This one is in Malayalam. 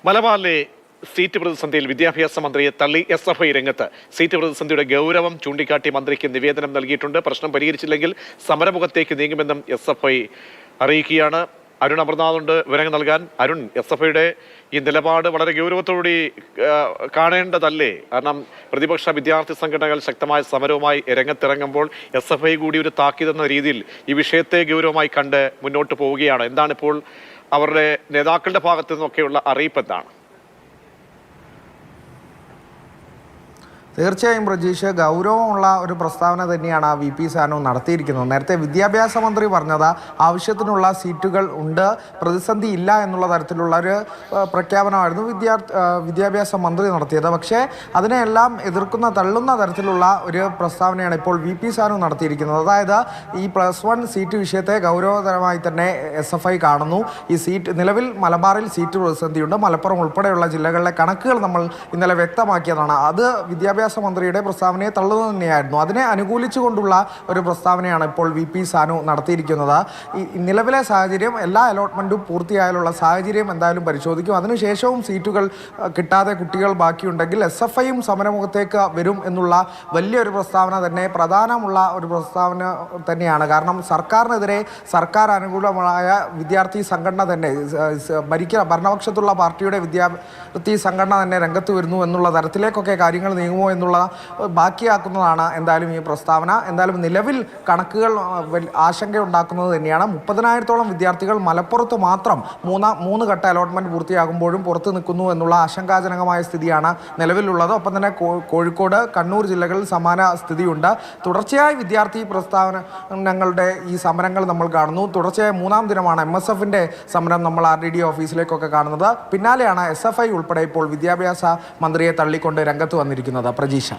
മലബാറിലെ സീറ്റ് പ്രതിസന്ധിയിൽ വിദ്യാഭ്യാസ മന്ത്രിയെ തള്ളി SFI രംഗത്ത്. സീറ്റ് പ്രതിസന്ധിയുടെ ഗൗരവം ചൂണ്ടിക്കാട്ടി മന്ത്രിക്ക് നിവേദനം നൽകിയിട്ടുണ്ട്. പ്രശ്നം പരിഹരിച്ചില്ലെങ്കിൽ സമരമുഖത്തേക്ക് നീങ്ങുമെന്നും SFI അറിയിക്കുകയാണ്. അരുൺ അമർനാഥുണ്ട് വിവരങ്ങൾ നൽകാൻ. അരുൺ, SFIയുടെ ഈ നിലപാട് വളരെ ഗൗരവത്തോടുകൂടി കാണേണ്ടതല്ലേ? കാരണം പ്രതിപക്ഷ വിദ്യാർത്ഥി സംഘടനകൾ ശക്തമായ സമരവുമായി രംഗത്തിറങ്ങുമ്പോൾ SFI കൂടി ഒരു താക്കീതെന്ന രീതിയിൽ ഈ വിഷയത്തെ ഗൗരവമായി കണ്ട് മുന്നോട്ട് പോവുകയാണ്. എന്താണിപ്പോൾ അവരുടെ നേതാക്കളുടെ ഭാഗത്തു നിന്നൊക്കെയുള്ള അറിയിപ്പ് എന്താണ്? തീർച്ചയായും പ്രജീഷ്, ഗൗരവമുള്ള ഒരു പ്രസ്താവന തന്നെയാണ് VP സാനു നടത്തിയിരിക്കുന്നത്. നേരത്തെ വിദ്യാഭ്യാസ മന്ത്രി പറഞ്ഞത് ആവശ്യത്തിനുള്ള സീറ്റുകൾ ഉണ്ട്, പ്രതിസന്ധി ഇല്ല എന്നുള്ള തരത്തിലുള്ള ഒരു പ്രഖ്യാപനമായിരുന്നു വിദ്യാഭ്യാസ മന്ത്രി നടത്തിയത്. പക്ഷേ അതിനെല്ലാം തള്ളുന്ന തരത്തിലുള്ള ഒരു പ്രസ്താവനയാണ് ഇപ്പോൾ VP സാനു നടത്തിയിരിക്കുന്നത്. അതായത് ഈ +1 സീറ്റ് വിഷയത്തെ ഗൗരവതരമായി തന്നെ SFI കാണുന്നു. ഈ സീറ്റ് നിലവിൽ മലബാറിൽ സീറ്റ് പ്രതിസന്ധിയുണ്ട്. മലപ്പുറം ഉൾപ്പെടെയുള്ള ജില്ലകളിലെ കണക്കുകൾ നമ്മൾ ഇന്നലെ വ്യക്തമാക്കിയതാണ്. അത് വിദ്യാഭ്യാസ മന്ത്രിയുടെ പ്രസ്താവനയെ തള്ളുന്നത് തന്നെയായിരുന്നു. അതിനെ അനുകൂലിച്ചുകൊണ്ടുള്ള ഒരു പ്രസ്താവനയാണ് ഇപ്പോൾ VP സാനു നടത്തിയിരിക്കുന്നത്. ഈ നിലവിലെ സാഹചര്യം, എല്ലാ അലോട്ട്മെൻറ്റും പൂർത്തിയായാലുള്ള സാഹചര്യം എന്തായാലും പരിശോധിക്കും. അതിനുശേഷവും സീറ്റുകൾ കിട്ടാതെ കുട്ടികൾ ബാക്കിയുണ്ടെങ്കിൽ SFIയും സമരമുഖത്തേക്ക് വരും എന്നുള്ള വലിയൊരു പ്രസ്താവന തന്നെ, പ്രധാനമുള്ള ഒരു പ്രസ്താവന തന്നെയാണ്. കാരണം സർക്കാരിനെതിരെ സർക്കാർ അനുകൂലമായ വിദ്യാർത്ഥി സംഘടന തന്നെ, ഭരണപക്ഷത്തുള്ള പാർട്ടിയുടെ വിദ്യാർത്ഥി സംഘടന തന്നെ രംഗത്ത് വരുന്നു എന്നുള്ള തരത്തിലേക്കൊക്കെ കാര്യങ്ങൾ നീങ്ങുമോ എന്നുള്ള ബാക്കിയാക്കുന്നതാണ് എന്തായാലും ഈ പ്രസ്താവന. എന്തായാലും നിലവിൽ കണക്കുകൾ ആശങ്കയുണ്ടാക്കുന്നത് തന്നെയാണ്. 30,000-ഓളം വിദ്യാർത്ഥികൾ മലപ്പുറത്ത് മാത്രം മൂന്ന് ഘട്ട അലോട്ട്മെൻറ്റ് പൂർത്തിയാകുമ്പോഴും പുറത്തു നിൽക്കുന്നു എന്നുള്ള ആശങ്കാജനകമായ സ്ഥിതിയാണ് നിലവിലുള്ളത്. ഒപ്പം തന്നെ കോഴിക്കോട്, കണ്ണൂർ ജില്ലകളിൽ സമാന സ്ഥിതിയുണ്ട്. തുടർച്ചയായി വിദ്യാർത്ഥി പ്രസ്ഥാനങ്ങളുടെ ഈ സമരങ്ങൾ നമ്മൾ കാണുന്നു. തുടർച്ചയായ 3-ാം ദിനമാണ് MSFൻ്റെ സമരം നമ്മൾ RDD ഓഫീസിലേക്കൊക്കെ കാണുന്നത്. പിന്നാലെയാണ് SFI ഉൾപ്പെടെ ഇപ്പോൾ വിദ്യാഭ്യാസ മന്ത്രിയെ തള്ളിക്കൊണ്ട് രംഗത്ത് വന്നിരിക്കുന്നത്. പ്രജീഷ.